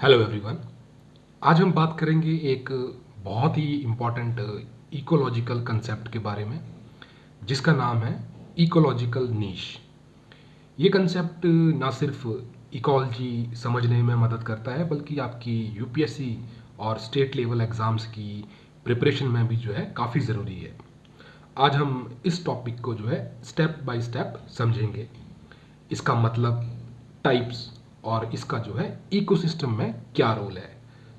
Hello everyone. आज हम बात करेंगे एक बहुत ही इम्पॉर्टेंट इकोलॉजिकल कंसेप्ट के बारे में जिसका नाम है इकोलॉजिकल नीश। ये कंसेप्ट ना सिर्फ इकोलॉजी समझने में मदद करता है बल्कि आपकी यूपीएससी और स्टेट लेवल एग्ज़ाम्स की प्रिपरेशन में भी जो है काफ़ी ज़रूरी है। आज हम इस टॉपिक को जो है स्टेप बाय स्टेप समझेंगे, इसका मतलब, टाइप्स और इसका जो है इकोसिस्टम में क्या रोल है।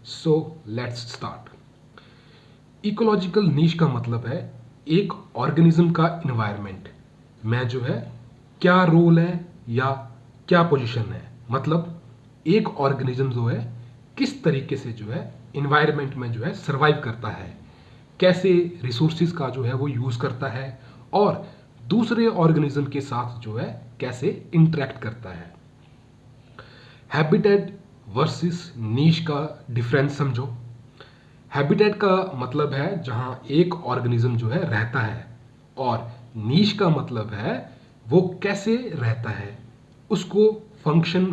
So let's start. इकोलॉजिकल नीश का मतलब है एक ऑर्गेनिज्म का इन्वायरमेंट में जो है क्या रोल है या क्या पोजीशन है। मतलब एक ऑर्गेनिज्म जो है किस तरीके से जो है इन्वायरमेंट में जो है सरवाइव करता है, कैसे रिसोर्सेज का जो है वो यूज़ करता है और दूसरे ऑर्गेनिज्म के साथ जो है कैसे इंटरेक्ट करता है। हैबिटेट वर्सेस नीश का डिफरेंस समझो। हैबिटेट का मतलब है जहां एक ऑर्गेनिज्म जो है रहता है और नीश का मतलब है वो कैसे रहता है, उसको फंक्शन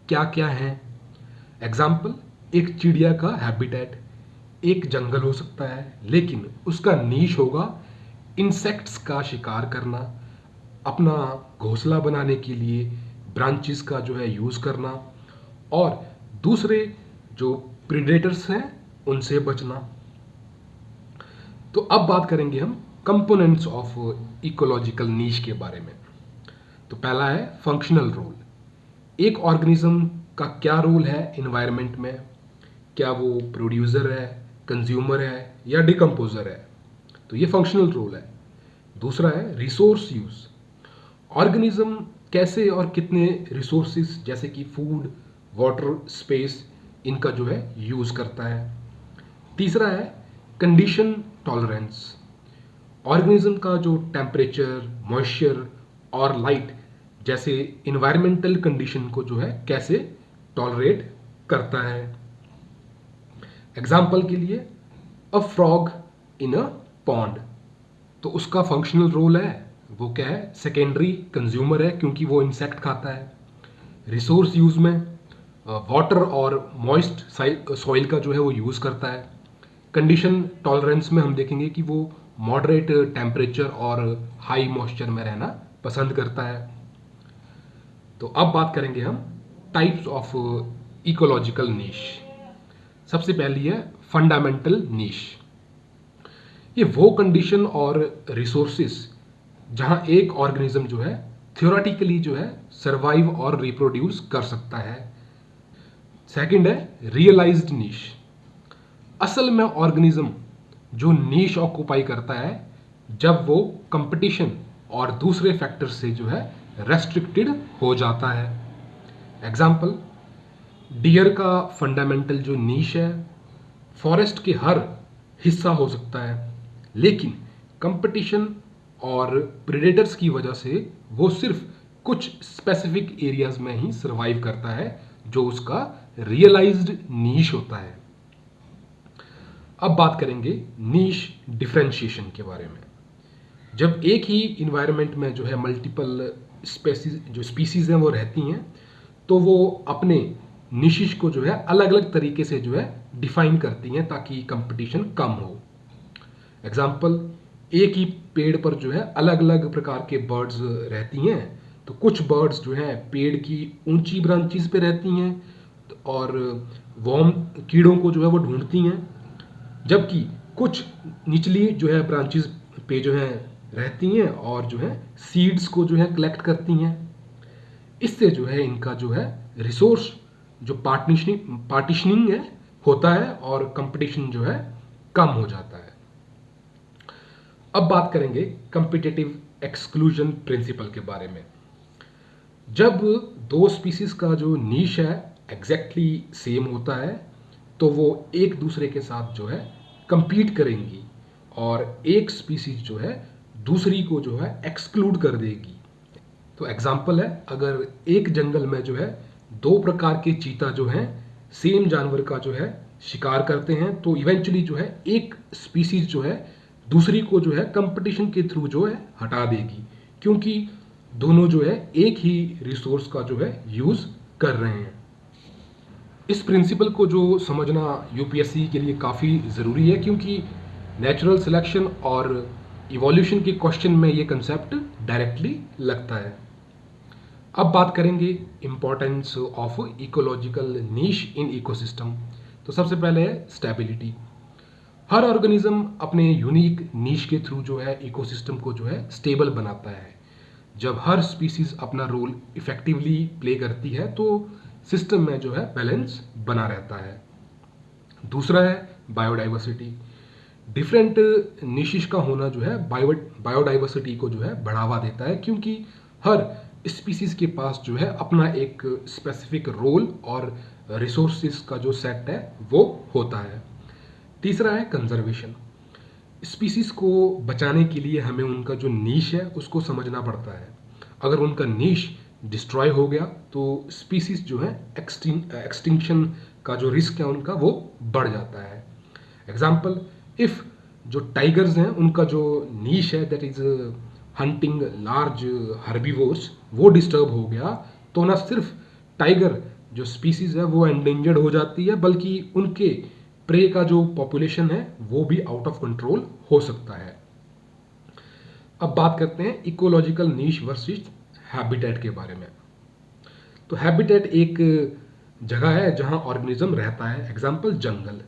क्या क्या है। एग्जाम्पल, एक चिड़िया का हैबिटेट एक जंगल हो सकता है लेकिन उसका नीश होगा इंसेक्ट्स का शिकार करना, अपना घोंसला बनाने के लिए ब्रांचेस का जो है यूज़ करना और दूसरे जो प्रीडेटर्स हैं उनसे बचना। तो अब बात करेंगे हम कंपोनेंट्स ऑफ इकोलॉजिकल नीश के बारे में। तो पहला है फंक्शनल रोल। एक ऑर्गेनिज्म का क्या रोल है इन्वायरमेंट में, क्या वो प्रोड्यूसर है, कंज्यूमर है या डिकम्पोजर है, तो ये फंक्शनल रोल है। दूसरा है रिसोर्स यूज। ऑर्गेनिज्म कैसे और कितने रिसोर्सेज जैसे कि फूड, वाटर, स्पेस, इनका जो है यूज करता है। तीसरा है कंडीशन टॉलरेंस। ऑर्गेनिज्म का जो टेम्परेचर, मॉइस्चर और लाइट जैसे इन्वायरमेंटल कंडीशन को जो है कैसे टॉलरेट करता है। एग्जाम्पल के लिए a frog in a pond, तो उसका फंक्शनल रोल है वो क्या है, सेकेंडरी कंज्यूमर है क्योंकि वो इंसेक्ट खाता है। रिसोर्स यूज में वाटर और मॉइस्ट सॉइल का जो है वो यूज़ करता है। कंडीशन टॉलरेंस में हम देखेंगे कि वो मॉडरेट टेम्परेचर और हाई मॉइस्चर में रहना पसंद करता है। तो अब बात करेंगे हम टाइप्स ऑफ इकोलॉजिकल नीश। सबसे पहली है फंडामेंटल नीश। ये वो कंडीशन और रिसोर्सेस जहां एक ऑर्गेनिज्म जो है थियोरेटिकली जो है सरवाइव और रिप्रोड्यूस कर सकता है। सेकंड है रियलाइज्ड नीश। असल में ऑर्गेनिज्म जो नीश ऑक्यूपाई करता है जब वो कंपटीशन और दूसरे फैक्टर से जो है रेस्ट्रिक्टेड हो जाता है। एग्जाम्पल, डियर का फंडामेंटल जो नीश है फॉरेस्ट के हर हिस्सा हो सकता है लेकिन कंपटीशन और प्रेडेटर्स की वजह से वो सिर्फ कुछ स्पेसिफिक एरियाज में ही सरवाइव करता है जो उसका रियलाइज्ड नीश होता है। अब बात करेंगे नीश डिफरेंशिएशन के बारे में। जब एक ही इन्वायरमेंट में जो है मल्टीपल स्पीसीज हैं वो रहती हैं तो वो अपने निशिश को जो है अलग अलग तरीके से जो है डिफाइन करती हैं ताकि कंपटीशन कम हो। एग्जाम्पल, एक ही पेड़ पर जो है अलग अलग प्रकार के बर्ड्स रहती हैं, तो कुछ बर्ड्स जो हैं पेड़ की ऊंची ब्रांचेस पे रहती हैं और वॉर्म कीड़ों को जो है वो ढूंढती हैं, जबकि कुछ निचली जो है ब्रांचेस पे जो है रहती हैं और जो है सीड्स को जो है कलेक्ट करती हैं। इससे जो है इनका जो है रिसोर्स जो पार्टीशनिंग है होता है और कंपटीशन जो है कम हो जाता है। अब बात करेंगे कंपिटिटिव एक्सक्लूजन प्रिंसिपल के बारे में। जब दो स्पीसीज का जो नीश है एग्जैक्टली सेम होता है तो वो एक दूसरे के साथ जो है compete करेंगी और एक स्पीसीज जो है दूसरी को जो है एक्सक्लूड कर देगी। तो एग्जाम्पल है, अगर एक जंगल में जो है दो प्रकार के चीता जो हैं सेम जानवर का जो है शिकार करते हैं तो इवेंचुअली जो है एक स्पीसीज जो है दूसरी को जो है कंपटीशन के थ्रू जो है हटा देगी क्योंकि दोनों जो है एक ही रिसोर्स का जो है यूज कर रहे हैं। इस प्रिंसिपल को जो समझना यूपीएससी के लिए काफ़ी ज़रूरी है, क्योंकि नेचुरल सिलेक्शन और इवोल्यूशन के क्वेश्चन में ये कंसेप्ट डायरेक्टली लगता है। अब बात करेंगे importance of ecological niche in ecosystem. तो सबसे पहले है स्टेबिलिटी। हर ऑर्गेनिज्म अपने यूनिक नीश के थ्रू जो है इकोसिस्टम को जो है स्टेबल बनाता है। जब हर स्पीसीज अपना रोल इफेक्टिवली प्ले करती है तो सिस्टम में जो है बैलेंस बना रहता है। दूसरा है बायोडाइवर्सिटी। डिफरेंट निशिश का होना जो है बायोडाइवर्सिटी को जो है बढ़ावा देता है, क्योंकि हर स्पीसीज के पास जो है अपना एक स्पेसिफिक रोल और रिसोर्सेज का जो सेट है वो होता है। तीसरा है कंजर्वेशन। स्पीसीज को बचाने के लिए हमें उनका जो नीश है उसको समझना पड़ता है। अगर उनका नीश डिस्ट्रॉय हो गया तो स्पीसीज जो है एक्सटिंक्शन का जो रिस्क है उनका वो बढ़ जाता है। एग्जाम्पल, इफ जो टाइगर्स हैं उनका जो नीश है that is hunting large herbivores वो डिस्टर्ब हो गया तो ना सिर्फ टाइगर जो स्पीसीज है वो एंडेंजर्ड हो जाती है, बल्कि उनके प्रे का जो पॉपुलेशन है वो भी आउट ऑफ कंट्रोल हो सकता है। अब बात करते हैं इकोलॉजिकल नीश वर्सेस हैबिटेट के बारे में। तो हैबिटेट एक जगह है जहां ऑर्गेनिज्म रहता है, एग्जाम्पल जंगल।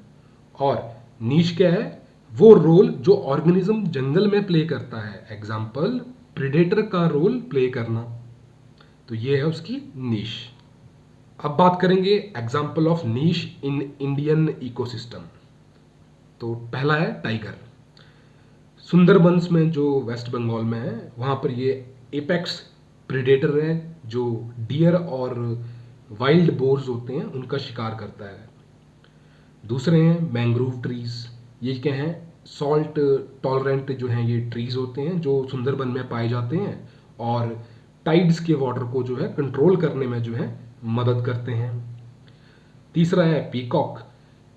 और नीश क्या है? वो रोल जो ऑर्गेनिज्म जंगल में प्ले करता है, एग्जाम्पल प्रेडेटर का रोल प्ले करना। तो ये है उसकी नीश। अब बात करेंगे example of niche in Indian ecosystem. तो पहला है टाइगर। सुंदरबंस में जो वेस्ट बंगाल में है वहाँ पर ये एपेक्स प्रेडेटर है जो डियर और वाइल्ड बोर्स होते हैं उनका शिकार करता है। दूसरे हैं मैंग्रोव ट्रीज। ये क्या हैं? सॉल्ट टॉलरेंट जो हैं ये ट्रीज होते हैं जो सुंदरबन में पाए जाते हैं और टाइड्स के वाटर को जो है कंट्रोल करने में जो है मदद करते हैं। तीसरा है पीकॉक।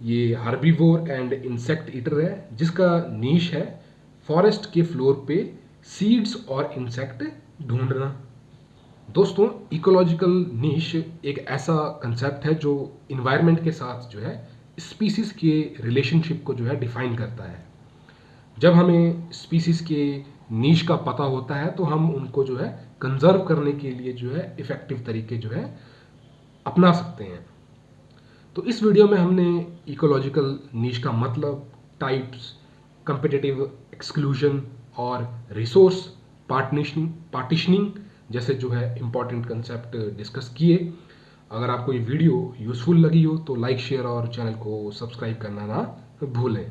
ये हर्बीवोर एंड इंसेक्ट ईटर है जिसका नीश है फॉरेस्ट के फ्लोर पे सीड्स और इंसेक्ट ढूंढना। दोस्तों, इकोलॉजिकल नीश एक ऐसा कंसेप्ट है जो इन्वायरमेंट के साथ जो है स्पीसीज के रिलेशनशिप को जो है डिफाइन करता है। जब हमें स्पीसीज के नीश का पता होता है तो हम उनको जो है कंजर्व करने के लिए जो है इफेक्टिव तरीके जो है अपना सकते हैं। तो इस वीडियो में हमने इकोलॉजिकल नीश का मतलब, टाइप्स, कंपिटिटिव एक्सक्लूजन और रिसोर्स पार्टिशनिंग जैसे जो है इम्पॉर्टेंट कंसेप्ट डिस्कस किए। अगर आपको ये वीडियो यूज़फुल लगी हो तो लाइक, शेयर और चैनल को सब्सक्राइब करना ना भूलें।